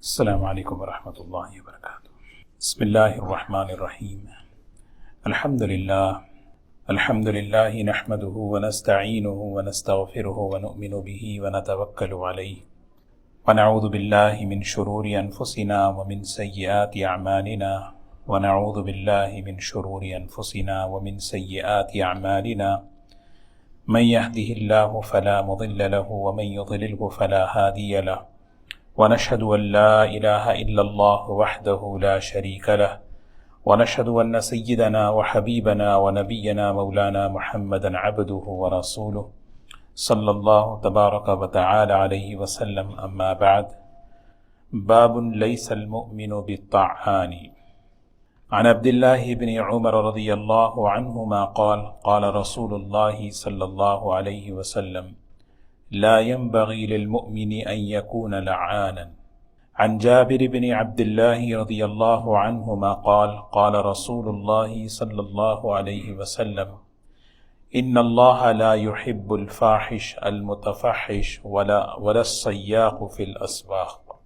السلام علیکم ورحمۃ اللہ وبرکاتہ۔ بسم اللہ الرحمن الرحیم۔ الحمد للہ نحمده ونستعینه ونستغفره ونؤمن به ونتوکل علیہ ونعوذ باللہ من شرور انفسنا ومن سیئات اعمالنا ونعوذ باللہ من شرور انفسنا ومن سیئات اعمالنا من يهده الله فلا مضل له ومن يضلله فلا هادي له ونشهد أن لا إله إلا الله وحده لا شريك له ونشهد أن سيدنا وحبيبنا ونبينا مولانا محمدا عبده ورسوله صلى الله تبارك وتعالى عليه وسلم، أما بعد، باب ليس المؤمن بالطعان. عن عبد الله بن عمر رضي الله عنهما قال قال رسول الله صلى الله عليه وسلم: لا ينبغي للمؤمن أن يكون لعانا. عن جابر بن عبد الله رضي الله عنهما قال قال رسول الله صلى الله عليه وسلم: إن الله لا يحب الفاحش المتفحش ولا الصياح في الأسواق.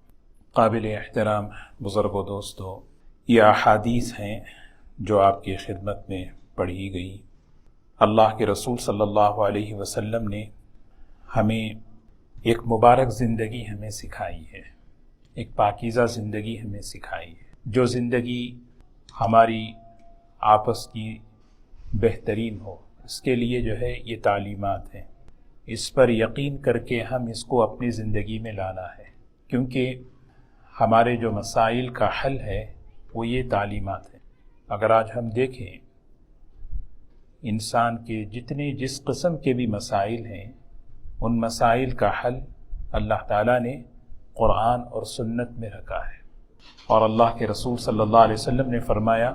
قابل احترام بزرگ و دوستو، یہ احادیث ہیں جو آپ کی خدمت میں پڑھی گئی۔ اللہ کے رسول صلی اللہ علیہ وسلم نے ہمیں ایک مبارک زندگی ہمیں سکھائی ہے، ایک پاکیزہ زندگی ہمیں سکھائی ہے، جو زندگی ہماری آپس کی بہترین ہو، اس کے لیے جو ہے یہ تعلیمات ہیں۔ اس پر یقین کر کے ہم اس کو اپنی زندگی میں لانا ہے، کیونکہ ہمارے جو مسائل کا حل ہے وہ یہ تعلیمات ہیں۔ اگر آج ہم دیکھیں انسان کے جس قسم کے بھی مسائل ہیں، ان مسائل کا حل اللہ تعالیٰ نے قرآن اور سنت میں رکھا ہے، اور اللہ کے رسول صلی اللہ علیہ وسلم نے فرمایا،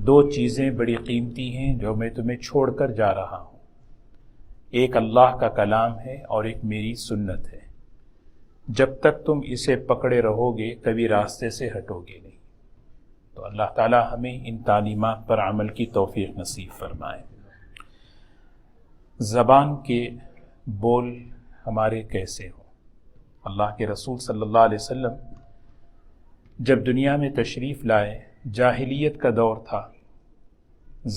دو چیزیں بڑی قیمتی ہیں جو میں تمہیں چھوڑ کر جا رہا ہوں، ایک اللہ کا کلام ہے اور ایک میری سنت ہے، جب تک تم اسے پکڑے رہو گے کبھی راستے سے ہٹو گے نہیں۔ تو اللہ تعالیٰ ہمیں ان تعلیمات پر عمل کی توفیق نصیب فرمائے۔ زبان کے بول ہمارے کیسے ہوں؟ اللہ کے رسول صلی اللہ علیہ وسلم جب دنیا میں تشریف لائے، جاہلیت کا دور تھا،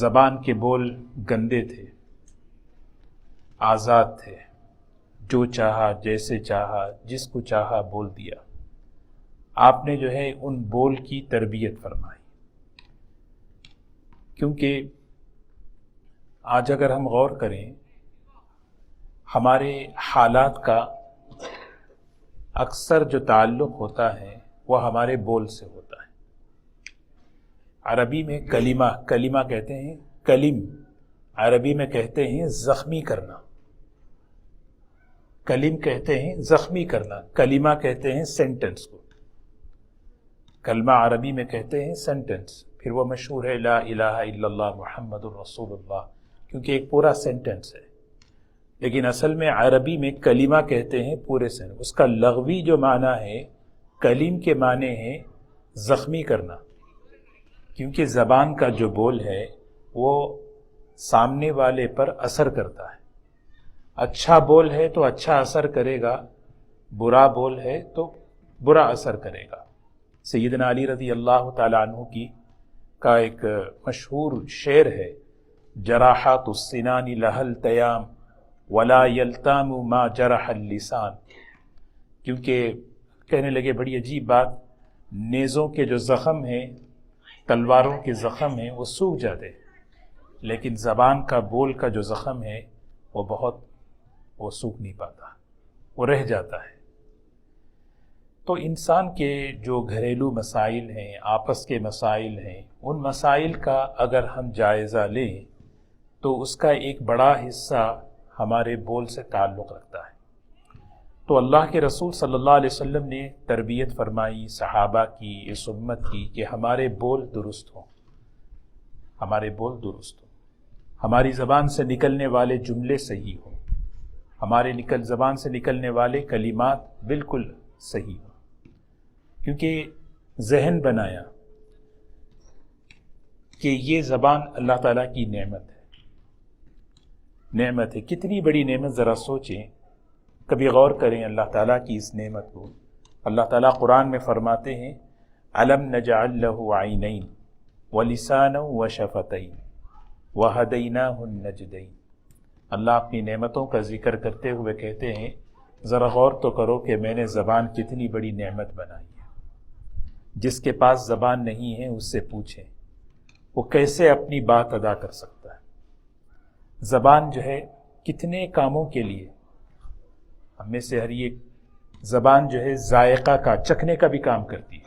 زبان کے بول گندے تھے، آزاد تھے، جو چاہا جیسے چاہا جس کو چاہا بول دیا۔ آپ نے جو ہے ان بول کی تربیت فرمائی، کیونکہ آج اگر ہم غور کریں، ہمارے حالات کا اکثر جو تعلق ہوتا ہے وہ ہمارے بول سے ہوتا ہے۔ عربی میں کلمہ کہتے ہیں، کلم عربی میں کہتے ہیں زخمی کرنا، کلم کہتے ہیں زخمی کرنا، کلمہ کہتے ہیں سینٹنس کو، کلمہ عربی میں کہتے ہیں سینٹنس۔ پھر وہ مشہور ہے لا الہ الا اللہ محمد الرسول اللہ، کیونکہ ایک پورا سینٹنس ہے، لیکن اصل میں عربی میں کلمہ کہتے ہیں پورے سینٹنس۔ اس کا لغوی جو معنی ہے، کلیم کے معنی ہے زخمی کرنا، کیونکہ زبان کا جو بول ہے وہ سامنے والے پر اثر کرتا ہے۔ اچھا بول ہے تو اچھا اثر کرے گا، برا بول ہے تو برا اثر کرے گا۔ سیدنا علی رضی اللہ تعالیٰ عنہ کا ایک مشہور شعر ہے، جراحات السنان لها التیام ولا یلتام ما جرح اللسان، کیونکہ کہنے لگے بڑی عجیب بات، نیزوں کے جو زخم ہیں، تلواروں کے زخم ہیں، وہ سوکھ جاتے ہیں، لیکن زبان کا بول کا جو زخم ہے وہ سوکھ نہیں پاتا، وہ رہ جاتا ہے۔ تو انسان کے جو گھریلو مسائل ہیں، آپس کے مسائل ہیں، ان مسائل کا اگر ہم جائزہ لیں تو اس کا ایک بڑا حصہ ہمارے بول سے تعلق رکھتا ہے۔ تو اللہ کے رسول صلی اللہ علیہ وسلم نے تربیت فرمائی صحابہ کی، اس امت کی، کہ ہمارے بول درست ہوں، ہمارے بول درست ہوں، ہماری زبان سے نکلنے والے جملے صحیح ہوں، ہمارے زبان سے نکلنے والے کلمات بالکل صحیح ہوں، کیونکہ ذہن بنایا کہ یہ زبان اللہ تعالیٰ کی نعمت ہے۔ کتنی بڑی نعمت، ذرا سوچیں، کبھی غور کریں اللہ تعالیٰ کی اس نعمت کو۔ اللہ تعالیٰ قرآن میں فرماتے ہیں الم نجعل لہ عینین ولسانا وشفتین وہدیناہ النجدین۔ اللہ اپنی نعمتوں کا ذکر کرتے ہوئے کہتے ہیں ذرا غور تو کرو کہ میں نے زبان کتنی بڑی نعمت بنائی ہے۔ جس کے پاس زبان نہیں ہے اس سے پوچھیں وہ کیسے اپنی بات ادا کر سکتا ہے۔ زبان جو ہے کتنے کاموں کے لیے، ہم میں سے ہر ایک زبان جو ہے ذائقہ کا، چکھنے کا بھی کام کرتی ہے۔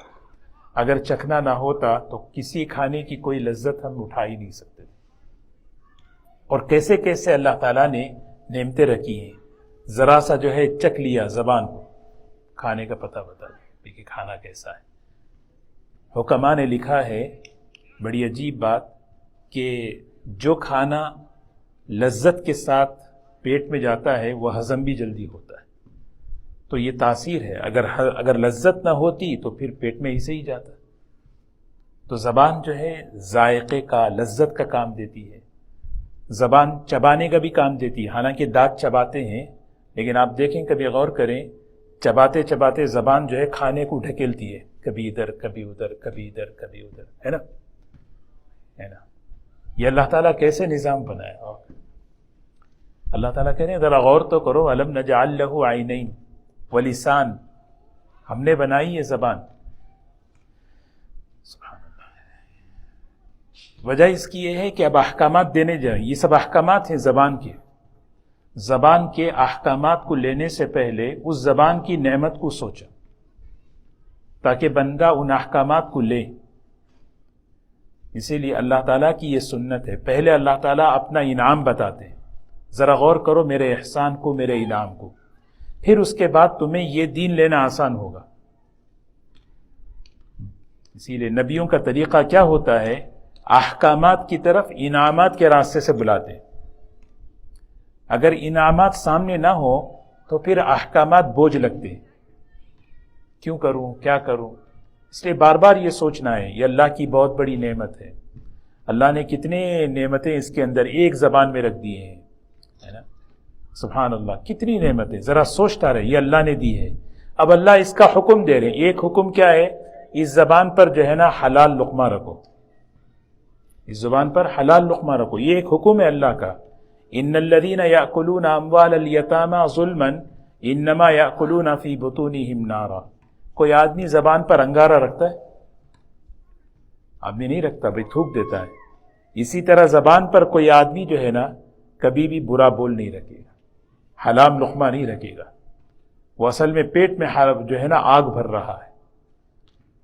اگر چکھنا نہ ہوتا تو کسی کھانے کی کوئی لذت ہم اٹھا ہی نہیں سکتے۔ اور کیسے کیسے اللہ تعالیٰ نے نعمتیں رکھی ہیں، ذرا سا جو ہے چکھ لیا زبان کو، کھانے کا پتہ بتا دے کہ کھانا کیسا ہے۔ حکماء نے لکھا ہے بڑی عجیب بات کہ جو کھانا لذت کے ساتھ پیٹ میں جاتا ہے وہ ہضم بھی جلدی ہوتا ہے۔ تو یہ تاثیر ہے، اگر لذت نہ ہوتی تو پھر پیٹ میں ایسے ہی جاتا۔ تو زبان جو ہے ذائقے کا، لذت کا کام دیتی ہے۔ زبان چبانے کا بھی کام دیتی ہے، حالانکہ دانت چباتے ہیں، لیکن آپ دیکھیں کبھی غور کریں، چباتے چباتے زبان جو ہے کھانے کو ڈھکیلتی ہے، کبھی ادھر کبھی ادھر، کبھی ادھر کبھی ادھر، ہے نا؟ یہ اللہ تعالیٰ کیسے نظام بنایا؟ اللہ تعالیٰ کہہ رہے ہیں ذرا غور تو کرو، الم نجعل لہ عینین ولسان، ہم نے بنائی یہ زبان۔ سبحان اللہ۔ وجہ اس کی یہ ہے کہ اب احکامات دینے جائیں، یہ سب احکامات ہیں زبان کے۔ زبان کے احکامات کو لینے سے پہلے اس زبان کی نعمت کو سوچا تاکہ بندہ ان احکامات کو لے۔ اسی لیے اللہ تعالیٰ کی یہ سنت ہے، پہلے اللہ تعالیٰ اپنا انعام بتاتے ہیں، ذرا غور کرو میرے احسان کو، میرے انعام کو، پھر اس کے بعد تمہیں یہ دین لینا آسان ہوگا۔ اسی لیے نبیوں کا طریقہ کیا ہوتا ہے؟ احکامات کی طرف انعامات کے راستے سے بلاتے ہیں۔ اگر انعامات سامنے نہ ہو تو پھر احکامات بوجھ لگتے ہیں، کیوں کروں، کیا کروں؟ اس لیے بار بار یہ سوچنا ہے، یہ اللہ کی بہت بڑی نعمت ہے۔ اللہ نے کتنے نعمتیں اس کے اندر ایک زبان میں رکھ دی ہیں، ہے نا؟ سبحان اللہ، کتنی نعمتیں، ذرا سوچتا رہے، یہ اللہ نے دی ہے۔ اب اللہ اس کا حکم دے رہے ہیں، ایک حکم کیا ہے؟ اس زبان پر جو ہے نا حلال لقمہ رکھو، اس زبان پر حلال لقمہ رکھو، یہ ایک حکم ہے اللہ کا۔ ان الذین یأکلون اموال الیتامی ظلما انما یأکلون فی بطونہم نارا۔ کوئی آدمی زبان پر انگارہ رکھتا ہے؟ آدمی نہیں رکھتا، بھائی تھوک دیتا ہے۔ اسی طرح زبان پر کوئی آدمی جو ہے نا کبھی بھی برا بول نہیں رکھے گا، حلال لقمہ نہیں رکھے گا، وہ اصل میں پیٹ میں جو ہے نا آگ بھر رہا ہے۔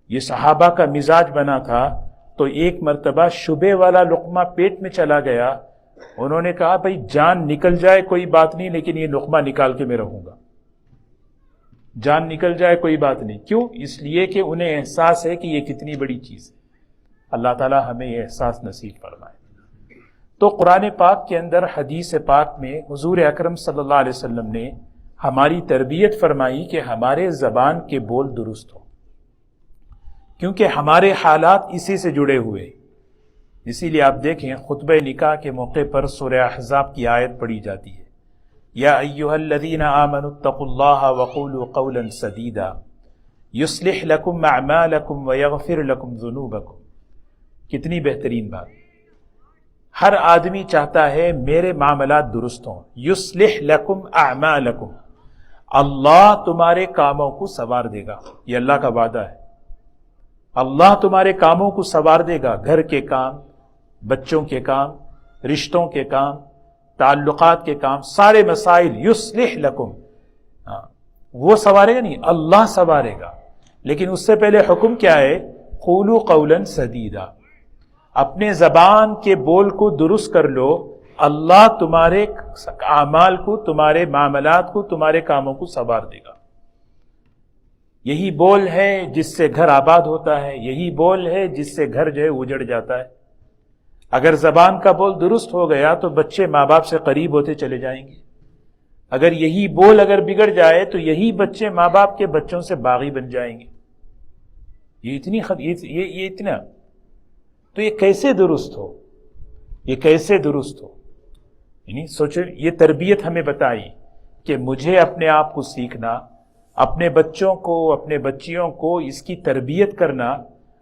یہ صحابہ کا مزاج بنا تھا، تو ایک مرتبہ شبے والا لقمہ پیٹ میں چلا گیا، انہوں نے کہا بھائی جان نکل جائے کوئی بات نہیں، لیکن یہ لقمہ نکال کے میں رہوں گا، جان نکل جائے کوئی بات نہیں۔ کیوں؟ اس لیے کہ انہیں احساس ہے کہ یہ کتنی بڑی چیز ہے۔ اللہ تعالی ہمیں یہ احساس نصیب فرمائے۔ تو قرآن پاک کے اندر، حدیث پاک میں حضور اکرم صلی اللہ علیہ وسلم نے ہماری تربیت فرمائی کہ ہمارے زبان کے بول درست ہوں، کیونکہ ہمارے حالات اسی سے جڑے ہوئے۔ اسی لیے آپ دیکھیں خطبہ نکاح کے موقع پر سورہ احزاب کی آیت پڑھی جاتی ہے، یا ایھا الذین آمنوا اتقوا اللہ وقولوا قولا سدیدا یصلح لکم اعمالکم ویغفر لکم ذنوبکم۔ کتنی بہترین بات! ہر آدمی چاہتا ہے میرے معاملات درست ہوں۔ یصلح لکم اعمالکم، اللہ تمہارے کاموں کو سنوار دے گا، یہ اللہ کا وعدہ ہے۔ اللہ تمہارے کاموں کو سنوار دے گا، گھر کے کام، بچوں کے کام، رشتوں کے کام، تعلقات کے کام، سارے مسائل۔ یصلح لکم، وہ سنوارے گا نہیں، اللہ سنوارے گا۔ لیکن اس سے پہلے حکم کیا ہے؟ قولوا قولا سدیدا، اپنے زبان کے بول کو درست کر لو، اللہ تمہارے اعمال کو، تمہارے معاملات کو، تمہارے کاموں کو سنوار دے گا۔ یہی بول ہے جس سے گھر آباد ہوتا ہے، یہی بول ہے جس سے گھر جو ہے اجڑ جاتا ہے۔ اگر زبان کا بول درست ہو گیا تو بچے ماں باپ سے قریب ہوتے چلے جائیں گے۔ اگر یہی بول اگر بگڑ جائے تو یہی بچے ماں باپ کے بچوں سے باغی بن جائیں گے۔ یہ اتنا تو یہ کیسے درست ہو؟ یہ کیسے درست ہو؟ یعنی سوچو، یہ تربیت ہمیں بتائی کہ مجھے اپنے آپ کو سیکھنا، اپنے بچوں کو، اپنے بچیوں کو اس کی تربیت کرنا،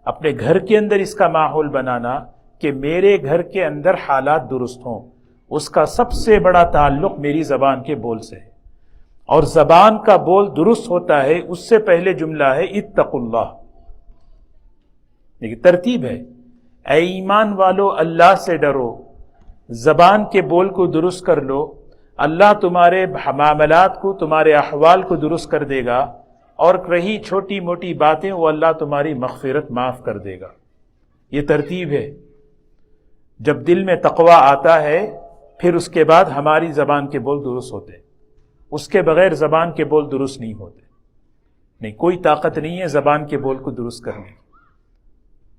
اپنے گھر کے اندر اس کا ماحول بنانا کہ میرے گھر کے اندر حالات درست ہوں، اس کا سب سے بڑا تعلق میری زبان کے بول سے ہے۔ اور زبان کا بول درست ہوتا ہے، اس سے پہلے جملہ ہے اتقوا اللہ، لیکن ترتیب ہے، اے ایمان والو اللہ سے ڈرو، زبان کے بول کو درست کر لو، اللہ تمہارے معاملات کو، تمہارے احوال کو درست کر دے گا، اور رہی چھوٹی موٹی باتیں وہ اللہ تمہاری مغفرت معاف کر دے گا۔ یہ ترتیب ہے۔ جب دل میں تقوی آتا ہے پھر اس کے بعد ہماری زبان کے بول درست ہوتے ہیں، اس کے بغیر زبان کے بول درست نہیں ہوتے، نہیں، کوئی طاقت نہیں ہے زبان کے بول کو درست کرنے کی۔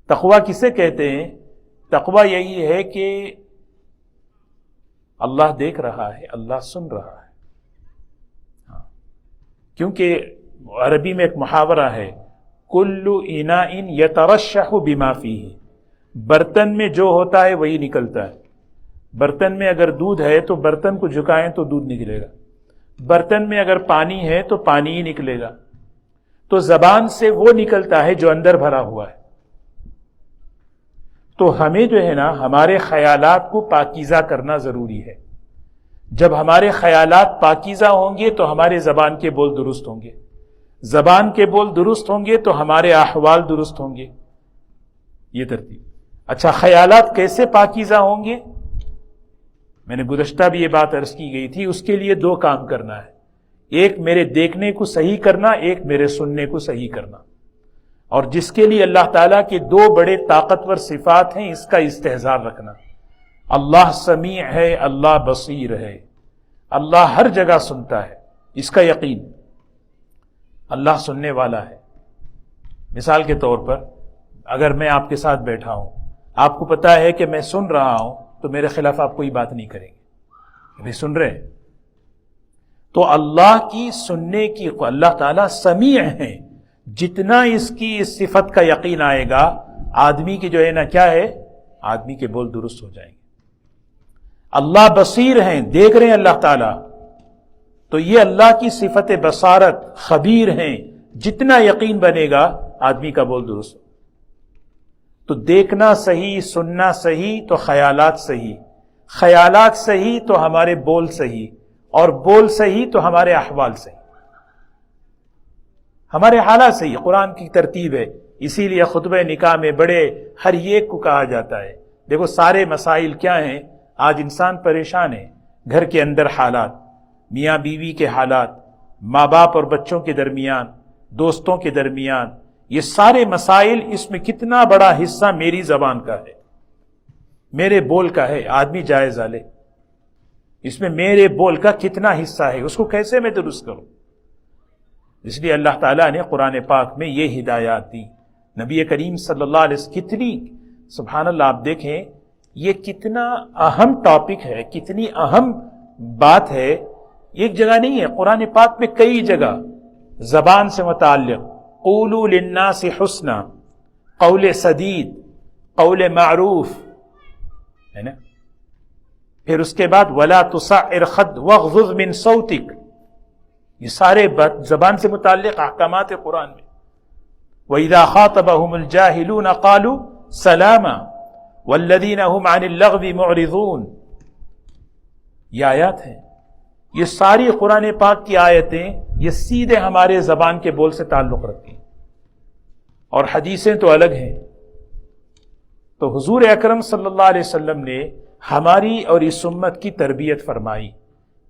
تقوی کسے کہتے ہیں؟ تقوی یہی ہے کہ اللہ دیکھ رہا ہے، اللہ سن رہا ہے، کیونکہ عربی میں ایک محاورہ ہے، کل اناء یترشح بما فیہ، برتن میں جو ہوتا ہے وہی نکلتا ہے۔ برتن میں اگر دودھ ہے تو برتن کو جھکائیں تو دودھ نکلے گا، برتن میں اگر پانی ہے تو پانی ہی نکلے گا۔ تو زبان سے وہ نکلتا ہے جو اندر بھرا ہوا ہے۔ تو ہمیں جو ہے نا ہمارے خیالات کو پاکیزہ کرنا ضروری ہے۔ جب ہمارے خیالات پاکیزہ ہوں گے تو ہمارے زبان کے بول درست ہوں گے، زبان کے بول درست ہوں گے تو ہمارے احوال درست ہوں گے۔ یہ ترتیب۔ اچھا، خیالات کیسے پاکیزہ ہوں گے؟ میں نے گزشتہ بھی یہ بات عرض کی گئی تھی، اس کے لیے دو کام کرنا ہے، ایک میرے دیکھنے کو صحیح کرنا، ایک میرے سننے کو صحیح کرنا۔ اور جس کے لیے اللہ تعالیٰ کے دو بڑے طاقتور صفات ہیں، اس کا استحضار رکھنا۔ اللہ سمیع ہے، اللہ بصیر ہے، اللہ ہر جگہ سنتا ہے، اس کا یقین، اللہ سننے والا ہے۔ مثال کے طور پر اگر میں آپ کے ساتھ بیٹھا ہوں، آپ کو پتا ہے کہ میں سن رہا ہوں، تو میرے خلاف آپ کوئی بات نہیں کریں گے، نہیں سن رہے۔ تو اللہ کی سننے کی، اللہ تعالیٰ سمیع ہے، جتنا اس کی اس صفت کا یقین آئے گا، آدمی کی جو ہے نا کیا ہے، آدمی کے بول درست ہو جائیں گے۔ اللہ بصیر ہیں، دیکھ رہے ہیں اللہ تعالیٰ، تو یہ اللہ کی صفت بصارت، خبیر ہیں، جتنا یقین بنے گا آدمی کا بول درست ہو۔ تو دیکھنا صحیح، سننا صحیح تو خیالات صحیح، خیالات صحیح تو ہمارے بول صحیح، اور بول صحیح تو ہمارے احوال صحیح، ہمارے حالات صحیح۔ قرآن کی ترتیب ہے، اسی لیے خطبہ نکاح میں بڑے ہر ایک کو کہا جاتا ہے۔ دیکھو سارے مسائل کیا ہیں، آج انسان پریشان ہے، گھر کے اندر حالات، میاں بیوی کے حالات، ماں باپ اور بچوں کے درمیان، دوستوں کے درمیان، یہ سارے مسائل، اس میں کتنا بڑا حصہ میری زبان کا ہے، میرے بول کا ہے۔ آدمی جائزہ لے، اس میں میرے بول کا کتنا حصہ ہے، اس کو کیسے میں درست کروں۔ اس لیے اللہ تعالیٰ نے قرآن پاک میں یہ ہدایات دی۔ نبی کریم صلی اللہ علیہ وسلم، کتنی سبحان اللہ، آپ دیکھیں یہ کتنا اہم ٹاپک ہے، کتنی اہم بات ہے، ایک جگہ نہیں ہے، قرآن پاک میں کئی جگہ زبان سے متعلق، قولوا للناس حسنا، قول سدید، قول معروف، ہے نا۔ پھر اس کے بعد ولا تصعر خد واغضض من صوتک، یہ سارے زبان سے متعلق احکامات قرآن میں۔ وَإِذَا خَاطَبَهُمُ الْجَاهِلُونَ قَالُوا سَلَامًا وَالَّذِينَ هُمْ عَنِ اللَّغْوِ مُعْرِضُونَ، یہ آیات ہیں، یہ ساری قرآن پاک کی آیتیں یہ سیدھے ہمارے زبان کے بول سے تعلق رکھتی ہیں، اور حدیثیں تو الگ ہیں۔ تو حضور اکرم صلی اللہ علیہ وسلم نے ہماری اور اس امت کی تربیت فرمائی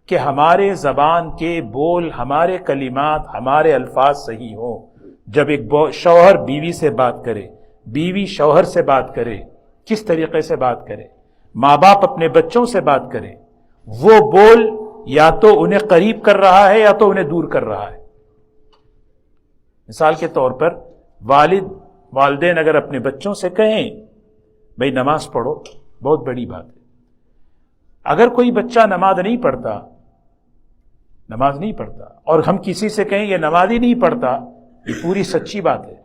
کہ ہمارے زبان کے بول، ہمارے کلمات، ہمارے الفاظ صحیح ہوں۔ جب ایک شوہر بیوی سے بات کرے، بیوی شوہر سے بات کرے، کس طریقے سے بات کرے، ماں باپ اپنے بچوں سے بات کرے، وہ بول یا تو انہیں قریب کر رہا ہے یا تو انہیں دور کر رہا ہے۔ مثال کے طور پر والدین اگر اپنے بچوں سے کہیں بھئی نماز پڑھو، بہت بڑی بات ہے۔ اگر کوئی بچہ نماز نہیں پڑھتا اور ہم کسی سے کہیں یہ نماز ہی نہیں پڑھتا، یہ پوری سچی بات ہے،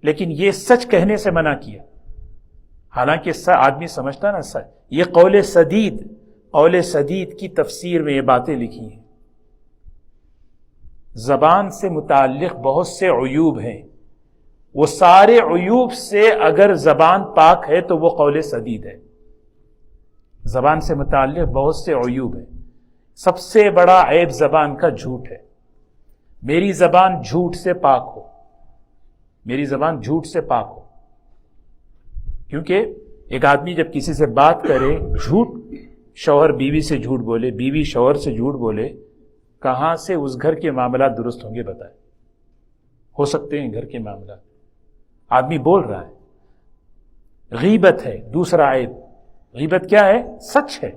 لیکن یہ سچ کہنے سے منع کیا۔ حالانکہ آدمی سمجھتا نا سچ، یہ قول سدید کی تفسیر میں یہ باتیں لکھی ہیں۔ زبان سے متعلق بہت سے عیوب ہیں، وہ سارے عیوب سے اگر زبان پاک ہے تو وہ قول سدید ہے۔ زبان سے متعلق بہت سے عیوب ہیں، سب سے بڑا عیب زبان کا جھوٹ ہے۔ میری زبان جھوٹ سے پاک ہو، میری زبان جھوٹ سے پاک ہو، کیونکہ ایک آدمی جب کسی سے بات کرے، جھوٹ، شوہر بیوی سے جھوٹ بولے، بیوی شوہر سے جھوٹ بولے، کہاں سے اس گھر کے معاملات درست ہوں گے بتائیں؟ ہو سکتے ہیں گھر کے معاملات؟ آدمی بول رہا ہے۔ غیبت ہے دوسرا عیب۔ غیبت کیا ہے؟ سچ ہے۔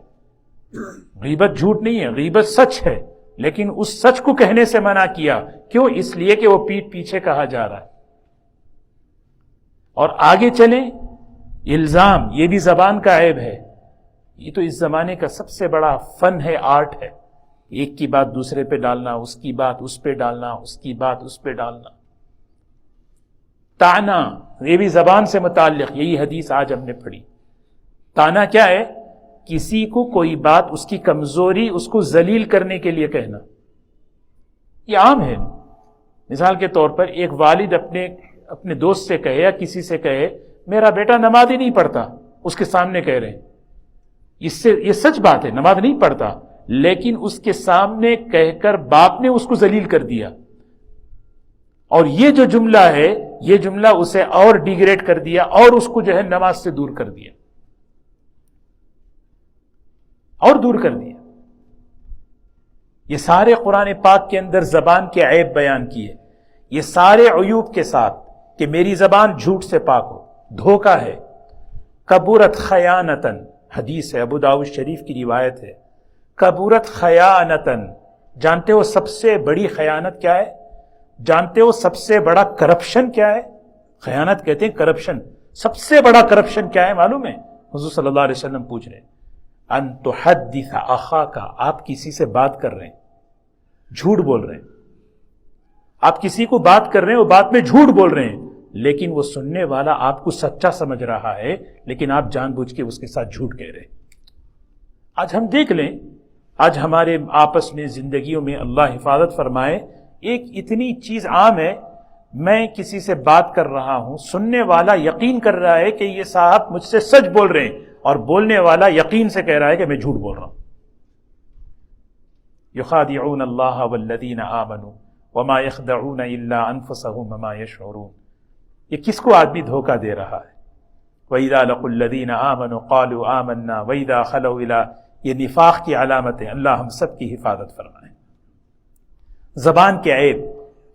غیبت جھوٹ نہیں ہے، غیبت سچ ہے، لیکن اس سچ کو کہنے سے منع کیا، کیوں؟ اس لیے کہ وہ پیٹھ پیچھے کہا جا رہا ہے۔ اور آگے چلیں، الزام، یہ بھی زبان کا عیب ہے۔ یہ تو اس زمانے کا سب سے بڑا فن ہے، آرٹ ہے، ایک کی بات دوسرے پہ ڈالنا، اس کی بات اس پہ ڈالنا، اس کی بات اس پہ ڈالنا۔ تانا، یہ بھی زبان سے متعلق، یہی حدیث آج ہم نے پڑھی۔ تانا کیا ہے؟ کسی کو کوئی بات، اس کی کمزوری، اس کو ذلیل کرنے کے لیے کہنا۔ یہ عام ہے۔ مثال کے طور پر ایک والد اپنے دوست سے کہے یا کسی سے کہے میرا بیٹا نماز ہی نہیں پڑھتا، اس کے سامنے کہہ رہے ہیں، یہ سچ بات ہے، نماز نہیں پڑھتا، لیکن اس کے سامنے کہہ کر باپ نے اس کو ذلیل کر دیا، اور یہ جو جملہ ہے، یہ جملہ اسے اور ڈیگریڈ کر دیا، اور اس کو جو ہے نماز سے دور کر دیا، اور دور کر دیا۔ یہ سارے قرآن پاک کے اندر زبان کے عیب بیان کیے، یہ سارے عیوب کے ساتھ کہ میری زبان جھوٹ سے پاک ہو۔ دھوکہ ہے، کبورت خیانتن، حدیث ہے، ابو داؤد شریف کی روایت ہے، کبورت خیانتن، جانتے ہو سب سے بڑی خیانت کیا ہے؟ جانتے ہو سب سے بڑا کرپشن کیا ہے؟ خیانت کہتے ہیں کرپشن، سب سے بڑا کرپشن کیا ہے معلوم ہے؟ حضور صلی اللہ علیہ وسلم پوچھ رہے ہیں، ان تحدث اخاک، آپ کسی سے بات کر رہے ہیں، جھوٹ بول رہے ہیں، آپ کسی کو بات کر رہے ہیں، وہ بات میں جھوٹ بول رہے ہیں، لیکن وہ سننے والا آپ کو سچا سمجھ رہا ہے، لیکن آپ جان بوجھ کے اس کے ساتھ جھوٹ کہہ رہے ہیں۔ آج ہم دیکھ لیں، آج ہمارے آپس میں زندگیوں میں اللہ حفاظت فرمائے، ایک اتنی چیز عام ہے، میں کسی سے بات کر رہا ہوں، سننے والا یقین کر رہا ہے کہ یہ صاحب مجھ سے سچ بول رہے ہیں، اور بولنے والا یقین سے کہہ رہا ہے کہ میں جھوٹ بول رہا ہوں۔ یخادعون اللہ والذین آمنوا وما یخدعون الا انفسهم وما یشعرون۔ یہ کس کو آدمی دھوکہ دے رہا ہے؟ وَإِذَا لَقُوا الَّذِينَ آمَنُوا قَالُوا آمَنَّا وَإِذَا خَلَوْا إِلَىٰ، یہ نفاق کی علامت ہے۔ اللہ ہم سب کی حفاظت فرمائے۔ زبان کے عیب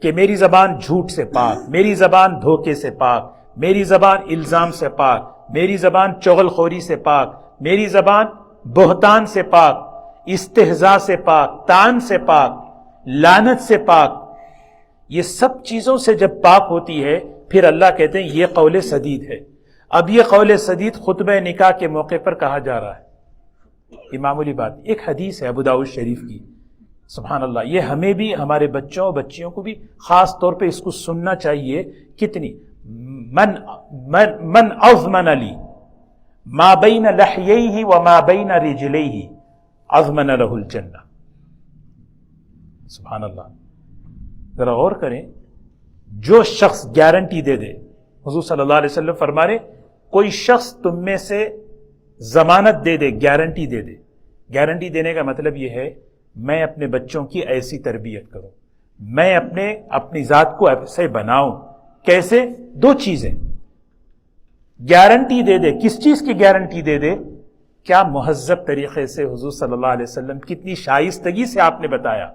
کہ میری زبان جھوٹ سے پاک، میری زبان دھوکے سے پاک، میری زبان الزام سے پاک، میری زبان چغل خوری سے پاک، میری زبان بہتان سے پاک، استہزاء سے پاک، طعن سے پاک، لعنت سے پاک۔ یہ سب چیزوں سے جب پاک ہوتی ہے، پھر اللہ کہتے ہیں یہ قول سدید ہے۔ اب یہ قول سدید خطبہ نکاح کے موقع پر کہا جا رہا ہے، یہ معمولی بات۔ ایک حدیث ہے ابو داؤد شریف کی، سبحان اللہ، یہ ہمیں بھی، ہمارے بچوں بچیوں کو بھی خاص طور پہ اس کو سننا چاہیے۔ کتنی من اضمن لی ما بین لحییہ وما بین رجلیہ اضمن لہ الجنہ۔ سبحان اللہ، ذرا غور کریں، جو شخص گارنٹی دے دے، حضور صلی اللہ علیہ وسلم فرما رہے کوئی شخص تم میں سے ضمانت دے دے، گارنٹی دے دے۔ گارنٹی دینے کا مطلب یہ ہے میں اپنے بچوں کی ایسی تربیت کروں، میں اپنی ذات کو ایسے بناؤں۔ کیسے؟ دو چیزیں گارنٹی دے دے۔ کس چیز کی گارنٹی دے دے؟ کیا مہذب طریقے سے حضور صلی اللہ علیہ وسلم کتنی شائستگی سے آپ نے بتایا،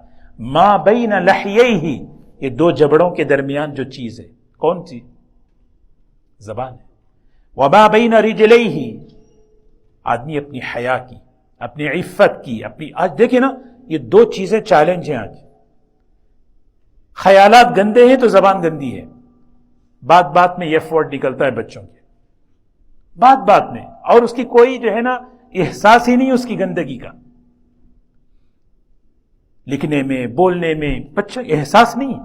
ما بین لحییہ، یہ دو جبڑوں کے درمیان جو چیز ہے، کون سی؟ زبان ہے۔ وما بین رجلیہ، آدمی اپنی حیا کی، اپنی عفت کی، آج دیکھیں نا، یہ دو چیزیں چیلنج ہیں آج۔ خیالات گندے ہیں تو زبان گندی ہے، بات بات میں یہ ورڈ نکلتا ہے بچوں کے، بات بات میں، اور اس کی کوئی جو ہے نا احساس ہی نہیں اس کی گندگی کا، لکھنے میں، بولنے میں بچہ احساس نہیں۔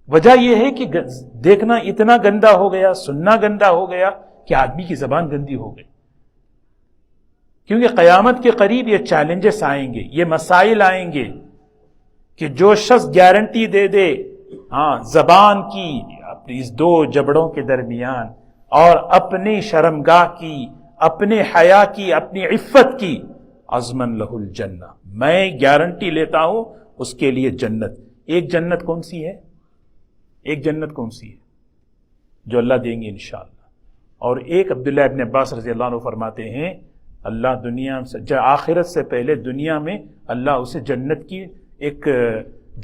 وجہ یہ ہے کہ دیکھنا اتنا گندا ہو گیا، سننا گندا ہو گیا کہ آدمی کی زبان گندی ہو گئی۔ کیونکہ قیامت کے قریب یہ چیلنجز آئیں گے، یہ مسائل آئیں گے کہ جو شخص گارنٹی دے دے زبان کی اپنی اس دو جبڑوں کے درمیان اور اپنی شرمگاہ کی، اپنے حیا کی، اپنی عفت کی، عزمن لہ الجنہ، میں گارنٹی لیتا ہوں اس کے لیے جنت۔ ایک جنت کون سی ہے؟ ایک جنت کون سی ہے؟ جو اللہ دیں گے انشاءاللہ۔ اور ایک عبداللہ ابن عباس رضی اللہ عنہ فرماتے ہیں اللہ دنیا سے آخرت سے پہلے دنیا میں اللہ اسے جنت کی ایک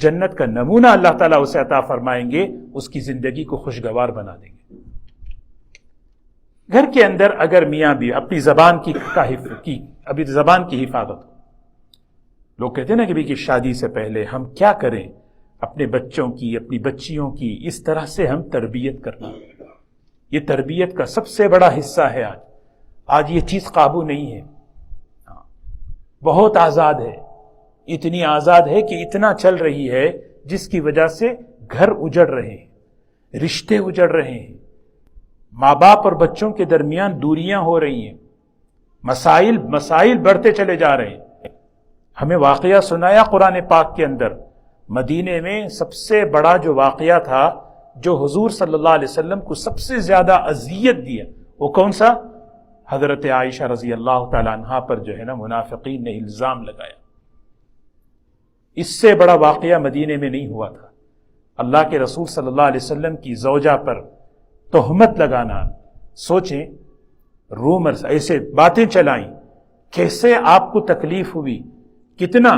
جنت کا نمونہ اللہ تعالیٰ اسے عطا فرمائیں گے، اس کی زندگی کو خوشگوار بنا دیں گے۔ گھر کے اندر اگر میاں بھی اپنی زبان ابھی زبان کی حفاظت ہو، لوگ کہتے ہیں نا کہ شادی سے پہلے ہم کیا کریں اپنے بچوں کی، اپنی بچیوں کی، اس طرح سے ہم تربیت کرنا، یہ تربیت کا سب سے بڑا حصہ ہے۔ آج یہ چیز قابو نہیں ہے، بہت آزاد ہے، اتنی آزاد ہے کہ اتنا چل رہی ہے جس کی وجہ سے گھر اجڑ رہے ہیں، رشتے اجڑ رہے ہیں، ماں باپ اور بچوں کے درمیان دوریاں ہو رہی ہیں، مسائل بڑھتے چلے جا رہے ہیں۔ ہمیں واقعہ سنایا قرآن پاک کے اندر، مدینے میں سب سے بڑا جو واقعہ تھا، جو حضور صلی اللہ علیہ وسلم کو سب سے زیادہ اذیت دیا، وہ کون سا؟ حضرت عائشہ رضی اللہ تعالی عنہا پر جو ہے نا منافقین نے الزام لگایا۔ اس سے بڑا واقعہ مدینے میں نہیں ہوا تھا۔ اللہ کے رسول صلی اللہ علیہ وسلم کی زوجہ پر تہمت لگانا، سوچیں، رومرز ایسے باتیں چلائیں، کیسے آپ کو تکلیف ہوئی، کتنا،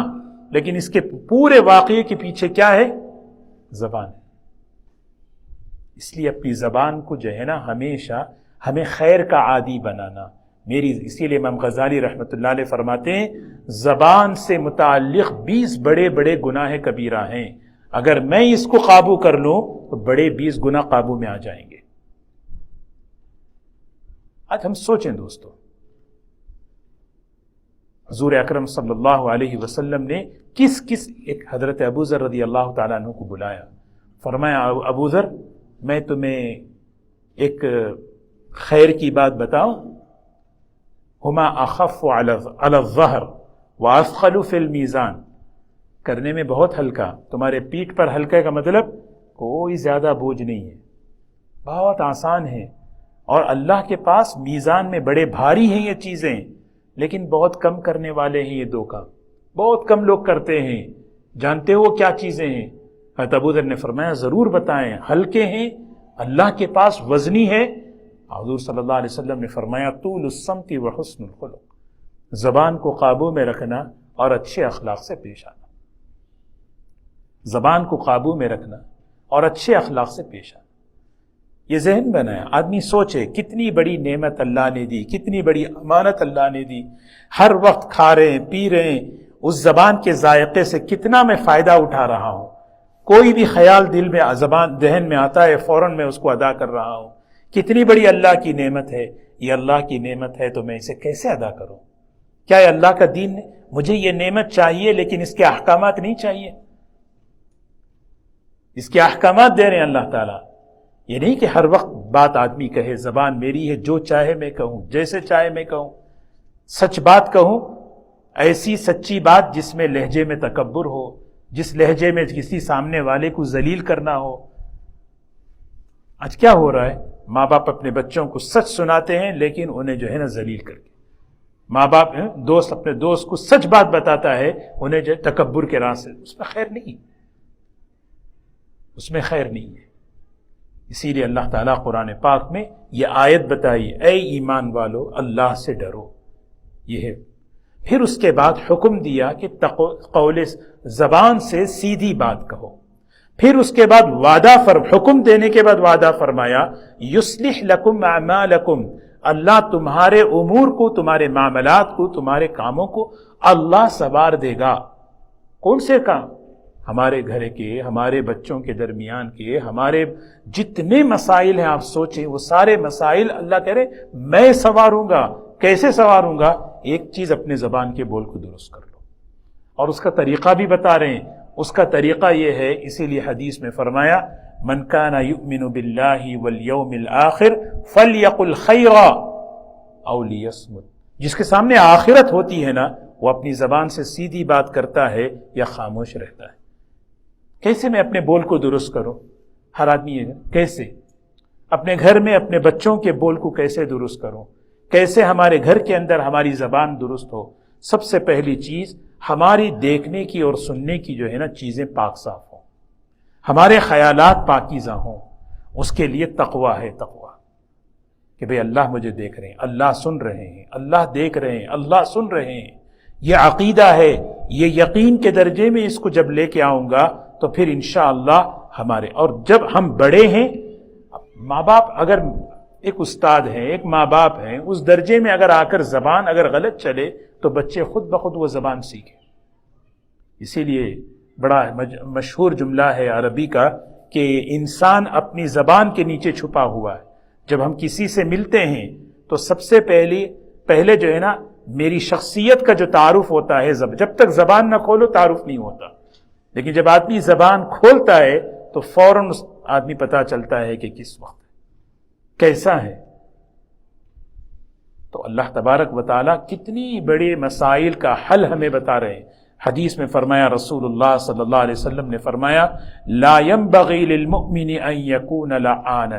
لیکن اس کے پورے واقعے کے پیچھے کیا ہے؟ زبان ہے۔ اس لیے اپنی زبان کو جو ہے نا ہمیشہ ہمیں خیر کا عادی بنانا۔ اسی لیے امام غزالی رحمۃ اللہ علیہ فرماتے ہیں زبان سے متعلق 20 بڑے بڑے گناہ کبیرہ ہیں، اگر میں اس کو قابو کر لوں تو بڑے 20 گناہ قابو میں آ جائیں گے۔ آج ہم سوچیں دوستو، حضور اکرم صلی اللہ علیہ وسلم نے کس ایک حضرت ابو ذر رضی اللہ تعالیٰ عنہ کو بلایا، فرمایا ابو ذر میں تمہیں ایک خیر کی بات بتاؤں، ہما اخف علی الظہر واثقل فی المیزان، کرنے میں بہت ہلکا، تمہارے پیٹھ پر ہلکا کا مطلب کوئی زیادہ بوجھ نہیں ہے، بہت آسان ہے، اور اللہ کے پاس میزان میں بڑے بھاری ہیں یہ چیزیں، لیکن بہت کم کرنے والے ہیں یہ دو کام، بہت کم لوگ کرتے ہیں۔ جانتے ہو کیا چیزیں ہیں؟ حضرت ابو ذر نے فرمایا ضرور بتائیں، ہلکے ہیں، اللہ کے پاس وزنی ہے۔ حضور صلی اللہ علیہ وسلم نے فرمایا طول الصمت وحسن الخلق، زبان کو قابو میں رکھنا اور اچھے اخلاق سے پیش آنا، زبان کو قابو میں رکھنا اور اچھے اخلاق سے پیش آنا۔ یہ ذہن بنایا، آدمی سوچے کتنی بڑی نعمت اللہ نے دی، کتنی بڑی امانت اللہ نے دی، ہر وقت کھا رہے ہیں، پی رہے ہیں، اس زبان کے ذائقے سے کتنا میں فائدہ اٹھا رہا ہوں، کوئی بھی خیال دل میں ذہن میں آتا ہے فوراً میں اس کو ادا کر رہا ہوں۔ کتنی بڑی اللہ کی نعمت ہے، یہ اللہ کی نعمت ہے تو میں اسے کیسے ادا کروں؟ کیا یہ اللہ کا دین ہے؟ مجھے یہ نعمت چاہیے لیکن اس کے احکامات نہیں چاہیے، اس کے احکامات دے رہے ہیں اللہ تعالیٰ۔ یہ نہیں کہ ہر وقت بات آدمی کہے، زبان میری ہے، جو چاہے میں کہوں، جیسے چاہے میں کہوں، سچ بات کہوں، ایسی سچی بات جس میں لہجے میں تکبر ہو، جس لہجے میں کسی سامنے والے کو ذلیل کرنا ہو۔ آج کیا ہو رہا ہے؟ ماں باپ اپنے بچوں کو سچ سناتے ہیں لیکن انہیں جو ہے نا ذلیل کر کے، ماں باپ دوست اپنے دوست کو سچ بات بتاتا ہے، انہیں جو تکبر کے راستے، اس میں خیر نہیں، اس میں خیر نہیں ہے۔ اسی لیے اللہ تعالیٰ قرآن پاک میں یہ آیت بتائی، اے ایمان والو اللہ سے ڈرو، یہ ہے۔ پھر اس کے بعد حکم دیا کہ قول زبان سے سیدھی بات کہو، پھر اس کے بعد حکم دینے کے بعد وعدہ فرمایا یصلح لکم اعمالکم، اللہ تمہارے امور کو، تمہارے معاملات کو، تمہارے کاموں کو اللہ سنوار دے گا۔ کون سے کام؟ ہمارے گھر کے، ہمارے بچوں کے درمیان کے، ہمارے جتنے مسائل ہیں آپ سوچیں، وہ سارے مسائل اللہ کہہ رہے میں سنواروں گا۔ کیسے سنواروں گا؟ ایک چیز، اپنے زبان کے بول کو درست کر لو، اور اس کا طریقہ بھی بتا رہے ہیں۔ اس کا طریقہ یہ ہے، اسی لیے حدیث میں فرمایا من کان یؤمن باللہ والیوم الآخر فلیقل خیرا او لیصمت، جس کے سامنے آخرت ہوتی ہے نا، وہ اپنی زبان سے سیدھی بات کرتا ہے یا خاموش رہتا ہے۔ کیسے میں اپنے بول کو درست کروں؟ ہر آدمی کیسے اپنے گھر میں اپنے بچوں کے بول کو کیسے درست کروں؟ کیسے ہمارے گھر کے اندر ہماری زبان درست ہو؟ سب سے پہلی چیز ہماری دیکھنے کی اور سننے کی جو ہے نا چیزیں پاک صاف ہوں، ہمارے خیالات پاکیزہ ہوں۔ اس کے لیے تقوی ہے، تقوی کہ بھئی اللہ مجھے دیکھ رہے ہیں، اللہ سن رہے ہیں، اللہ دیکھ رہے ہیں، اللہ سن رہے ہیں۔ یہ عقیدہ ہے، یہ یقین کے درجے میں اس کو جب لے کے آؤں گا تو پھر انشاءاللہ ہمارے، اور جب ہم بڑے ہیں، ماں باپ اگر ایک استاد ہے، ایک ماں باپ ہیں، اس درجے میں اگر آ کر زبان اگر غلط چلے تو بچے خود بخود وہ زبان سیکھیں۔ اسی لیے بڑا مشہور جملہ ہے عربی کا کہ انسان اپنی زبان کے نیچے چھپا ہوا ہے۔ جب ہم کسی سے ملتے ہیں تو سب سے پہلے جو ہے نا میری شخصیت کا جو تعارف ہوتا ہے، جب تک زبان نہ کھولو تعارف نہیں ہوتا، لیکن جب آدمی زبان کھولتا ہے تو فوراً اس آدمی پتا چلتا ہے کہ کس وقت کیسا ہے۔ تو اللہ تبارک و تعالیٰ کتنی بڑے مسائل کا حل ہمیں بتا رہے ہیں۔ حدیث میں فرمایا، رسول اللہ صلی اللہ علیہ وسلم نے فرمایا، لا ينبغي للمؤمن ان يكون لعانا،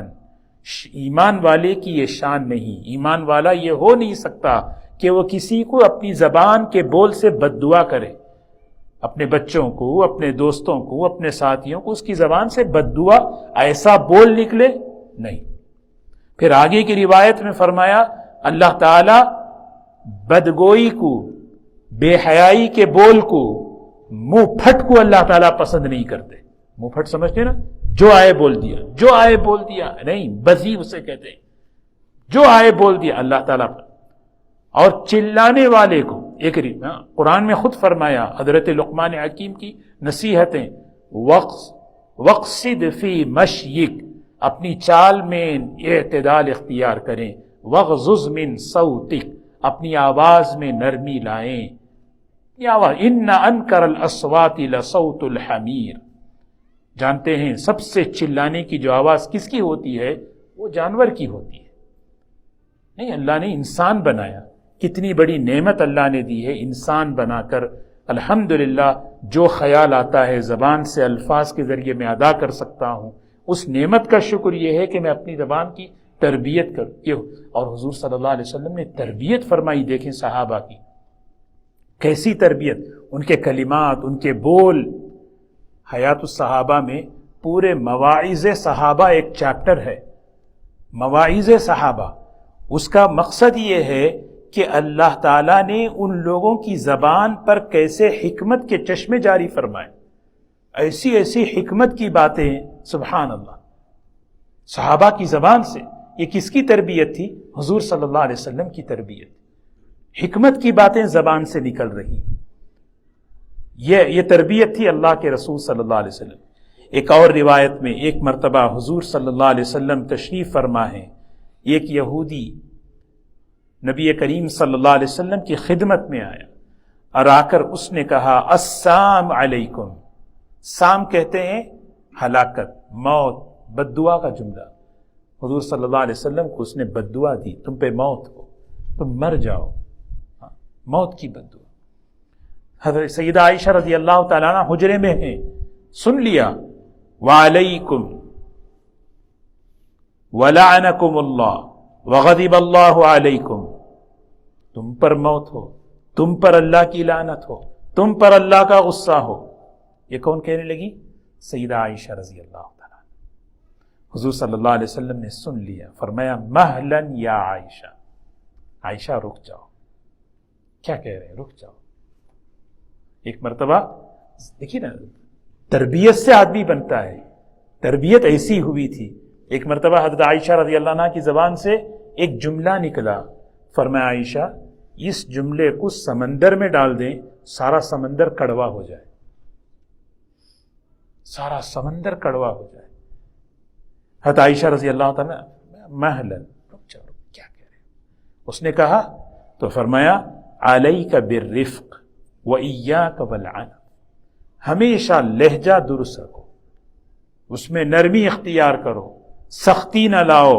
ایمان والے کی یہ شان نہیں، ایمان والا یہ ہو نہیں سکتا کہ وہ کسی کو اپنی زبان کے بول سے بد دعا کرے، اپنے بچوں کو، اپنے دوستوں کو، اپنے ساتھیوں کو اس کی زبان سے بد دعا ایسا بول نکلے نہیں۔ پھر آگے کی روایت میں فرمایا، اللہ تعالی بدگوئی کو، بے حیائی کے بول کو، منہ پھٹ کو اللہ تعالیٰ پسند نہیں کرتے۔ منہ پھٹ سمجھتے نا، جو آئے بول دیا، جو آئے بول دیا، نہیں، بذی اسے کہتے ہیں، جو آئے بول دیا اللہ تعالیٰ پر۔ اور چلانے والے کو، ایک قرآن میں خود فرمایا، حضرت لقمان حکیم کی نصیحتیں، وقصد فی مشیک، اپنی چال میں اعتدال اختیار کریں، وغضض من صوتک، اپنی آواز میں نرمی لائیں۔ یہ آواز، ان انکر الاصوات لصوت الحمیر، جانتے ہیں سب سے چلانے کی جو آواز کس کی ہوتی ہے؟ وہ جانور کی ہوتی ہے۔ نہیں، اللہ نے انسان بنایا، کتنی بڑی نعمت اللہ نے دی ہے انسان بنا کر۔ الحمدللہ جو خیال آتا ہے زبان سے الفاظ کے ذریعے میں ادا کر سکتا ہوں، اس نعمت کا شکر یہ ہے کہ میں اپنی زبان کی تربیت کروں۔ اور حضور صلی اللہ علیہ وسلم نے تربیت فرمائی، دیکھیں صحابہ کی کیسی تربیت، ان کے کلمات، ان کے بول۔ حیات الصحابہ میں پورے مواعظ صحابہ ایک چیپٹر ہے، مواعظ صحابہ۔ اس کا مقصد یہ ہے کہ اللہ تعالیٰ نے ان لوگوں کی زبان پر کیسے حکمت کے چشمے جاری فرمائے، ایسی ایسی حکمت کی باتیں، سبحان اللہ، صحابہ کی زبان سے۔ یہ کس کی تربیت تھی؟ حضور صلی اللہ علیہ وسلم کی تربیت۔ حکمت کی باتیں زبان سے نکل رہی، یہ تربیت تھی اللہ کے رسول صلی اللہ علیہ وسلم۔ ایک اور روایت میں ایک مرتبہ حضور صلی اللہ علیہ وسلم تشریف فرما ہے، ایک یہودی نبی کریم صلی اللہ علیہ وسلم کی خدمت میں آیا اور آ کر اس نے کہا، السلام علیکم۔ سام کہتے ہیں ہلاکت، موت، بد دعا کا جملہ۔ حضور صلی اللہ علیہ وسلم کو اس نے بد دعا دی، تم پہ موت ہو، تم مر جاؤ، موت کی بد دعا۔ حضرت سیدہ عائشہ رضی اللہ تعالیٰ عنہ حجرے میں ہیں، سن لیا، وعلیکم ولعنکم اللہ وغضب اللہ علیکم، تم پر موت ہو، تم پر اللہ کی لعنت ہو، تم پر اللہ کا غصہ ہو۔ یہ کون کہنے لگی؟ سیدہ عائشہ رضی اللہ تعالیٰ۔ حضور صلی اللہ علیہ وسلم نے سن لیا، فرمایا، مہلن یا عائشہ، عائشہ رک جاؤ، کیا کہہ رہے ہیں، رک جاؤ۔ ایک مرتبہ دیکھیے نا، تربیت سے آدمی بنتا ہے، تربیت ایسی ہوئی تھی۔ ایک مرتبہ حضرت عائشہ رضی اللہ عنہ کی زبان سے ایک جملہ نکلا، فرمایا، عائشہ اس جملے کو سمندر میں ڈال دیں، سارا سمندر کڑوا ہو جائے، سارا سمندر کڑوا ہو جائے۔ حضرت عائشہ رضی اللہ تعالیٰ، مہلن، رک جاؤ، کیا کہہ رہے ہیں؟ اس نے کہا تو فرمایا، علیک بالرفق وإیاک والعنف، ہمیشہ لہجہ درست رکھو، اس میں نرمی اختیار کرو، سختی نہ لاؤ۔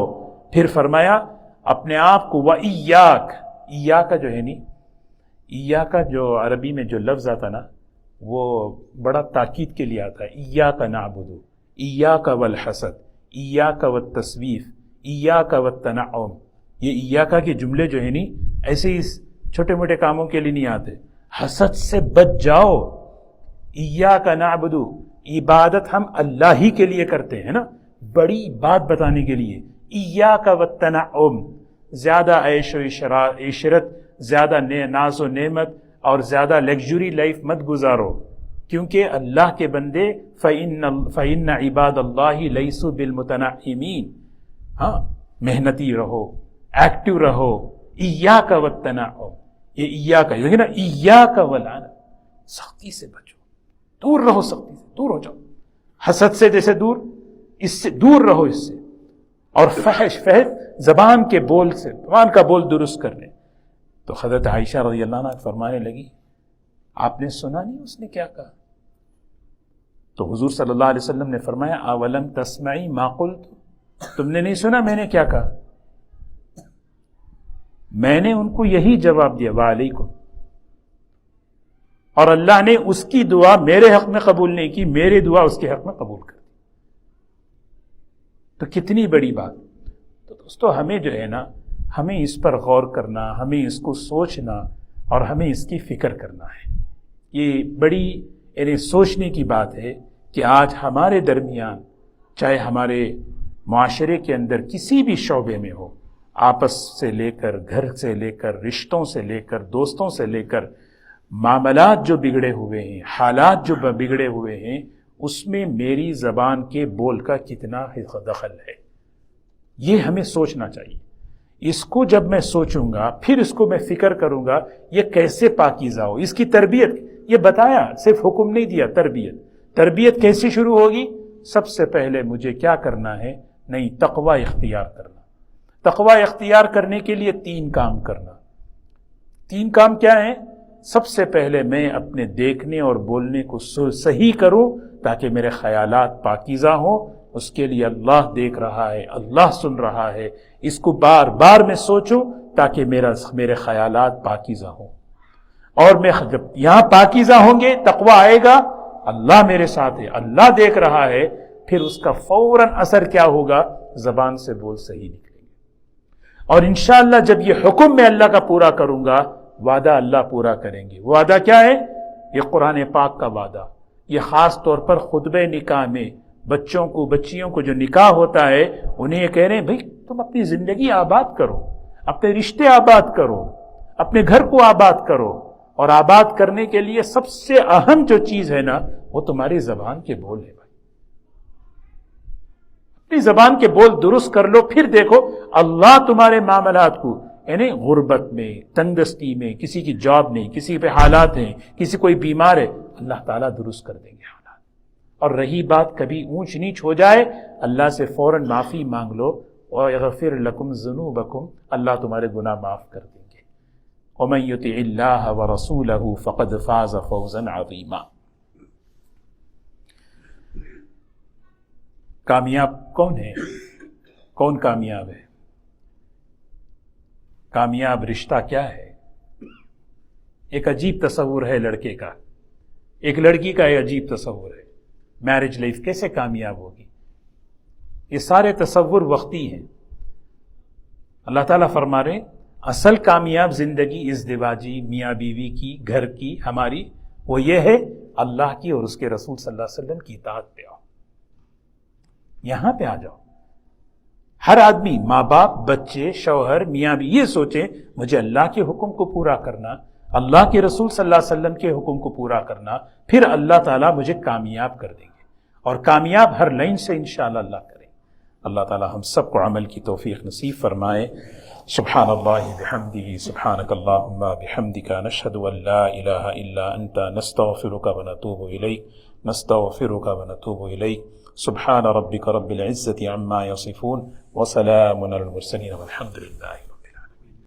پھر فرمایا اپنے آپ کو، وإیاک، ایاک جو ہے نہیں، ایاک جو عربی میں جو لفظ آتا نا، وہ بڑا تاکید کے لیے آتا ہے، ایاک نعبد، ایاک والحسد، ایاک والتسویف، ایاک والتنعم. یہ ایاک کے جملے جو ہیں نہیں ایسے ہی چھوٹے موٹے کاموں کے لیے نہیں آتے. حسد سے بچ جاؤ. ایاک نعبد، عبادت ہم اللہ ہی کے لیے کرتے ہیں نا، بڑی بات بتانے کے لیے. ایاک والتنعم، زیادہ عیش و عشرت، زیادہ ناز و نعمت اور زیادہ لیگژری لائف مت گزارو، کیونکہ اللہ کے بندے فَإِنَّ عِبَادَ اللَّهِ لَيْسُوا بِالْمُتَنَعِّمِينَ. ہاں، محنتی رہو، ایکٹیو رہو. ایاک والتنعم، یہ ایاک ہے، لیکن ایاک والعنت، سختی سے بچو، دور رہو، سختی سے دور ہو جاؤ. حسد سے جیسے دور، اس سے دور رہو اس سے. اور فحش زبان کے بول سے، زبان کا بول درست کر لیں. تو حضرت عائشہ رضی اللہ عنہ فرمانے لگی، آپ نے سنا نہیں اس نے کیا کہا؟ تو حضور صلی اللہ علیہ وسلم نے فرمایا، اولم تسمعی ما قلت، تم نے نہیں سنا میں نے کیا کہا؟ میں نے ان کو یہی جواب دیا، وعلیکم. اور اللہ نے اس کی دعا میرے حق میں قبول نہیں کی، میری دعا اس کے حق میں قبول کر دی. تو کتنی بڑی بات. تو دوستو ہمیں جو ہے نا، ہمیں اس پر غور کرنا، ہمیں اس کو سوچنا اور ہمیں اس کی فکر کرنا ہے. یہ بڑی یعنی سوچنے کی بات ہے کہ آج ہمارے درمیان، چاہے ہمارے معاشرے کے اندر کسی بھی شعبے میں ہو، آپس سے لے کر، گھر سے لے کر، رشتوں سے لے کر، دوستوں سے لے کر، معاملات جو بگڑے ہوئے ہیں، حالات جو بگڑے ہوئے ہیں، اس میں میری زبان کے بول کا کتنا دخل ہے، یہ ہمیں سوچنا چاہیے. اس کو جب میں سوچوں گا، پھر اس کو میں فکر کروں گا، یہ کیسے پاکیزہ ہو. اس کی تربیت، یہ بتایا، صرف حکم نہیں دیا، تربیت کیسے شروع ہوگی؟ سب سے پہلے مجھے کیا کرنا ہے؟ نہیں، تقوی اختیار کرنا. تقوی اختیار کرنے کے لیے 3 کام کرنا. 3 کام کیا ہیں؟ سب سے پہلے میں اپنے دیکھنے اور بولنے کو صحیح کروں تاکہ میرے خیالات پاکیزہ ہوں. اس کے لیے اللہ دیکھ رہا ہے، اللہ سن رہا ہے. اس کو بار بار میں سوچوں تاکہ میرے خیالات پاکیزہ ہوں. اور میں جب یہاں پاکیزہ ہوں گے، تقوی آئے گا، اللہ میرے ساتھ ہے، اللہ دیکھ رہا ہے، پھر اس کا فوراً اثر کیا ہوگا؟ زبان سے بول صحیح نکلیں گے. اور انشاءاللہ جب یہ حکم میں اللہ کا پورا کروں گا، وعدہ اللہ پورا کریں گے. وعدہ کیا ہے؟ یہ قرآن پاک کا وعدہ. یہ خاص طور پر خطبہ نکاح میں بچیوں کو جو نکاح ہوتا ہے، انہیں یہ کہہ رہے ہیں، بھئی تم اپنی زندگی آباد کرو، اپنے رشتے آباد کرو، اپنے گھر کو آباد کرو. اور آباد کرنے کے لیے سب سے اہم جو چیز ہے نا، وہ تمہاری زبان کے بول ہے. بھائی اپنی زبان کے بول درست کر لو، پھر دیکھو اللہ تمہارے معاملات کو، یعنی غربت میں، تنگدستی میں، کسی کی جاب نہیں، کسی پہ حالات ہیں، کسی کوئی بیمار ہے، اللہ تعالیٰ درست کر دیں گے حالات. اور رہی بات کبھی اونچ نیچ ہو جائے، اللہ سے فوراً معافی مانگ لو، وَيَغْفِرْ لَكُمْ ذُنُوبَكُمْ، اللہ تمہارے گناہ معاف کر دیں گے. وَمَن يُطِعِ اللَّهَ وَرَسُولَهُ فَقَدْ فَازَ فَوْزًا عَظِيمًا. کامیاب کون ہے؟ کون کامیاب ہے؟ کامیاب رشتہ کیا ہے؟ ایک عجیب تصور ہے لڑکے کا، ایک لڑکی کا ایک عجیب تصور ہے. میرج لائف کیسے کامیاب ہوگی؟ یہ سارے تصور وقتی ہیں. اللہ تعالیٰ فرما رہے اصل کامیاب زندگی ازدواجی، میاں بیوی کی، گھر کی، ہماری، وہ یہ ہے اللہ کی اور اس کے رسول صلی اللہ علیہ وسلم کی اطاعت پہ آؤ. یہاں پہ آ جاؤ. ہر آدمی، ماں باپ، بچے، شوہر، میاں بھی یہ سوچیں مجھے اللہ کے حکم کو پورا کرنا، اللہ کے رسول صلی اللہ علیہ وسلم کے حکم کو پورا کرنا، پھر اللہ تعالیٰ مجھے کامیاب کر دیں گے. اور کامیاب ہر لائن سے انشاءاللہ اللہ کریں. اللہ تعالیٰ ہم سب کو عمل کی توفیق نصیب فرمائے. سبحان اللہ بحمدہ، سبحانک اللہم بحمدک، نشہد ان لا الہ الا انت، نستغفرک ونتوب الیک، سبحان ربک رب العزة عما یصفون، وسلام علی المرسلین، والحمد للہ.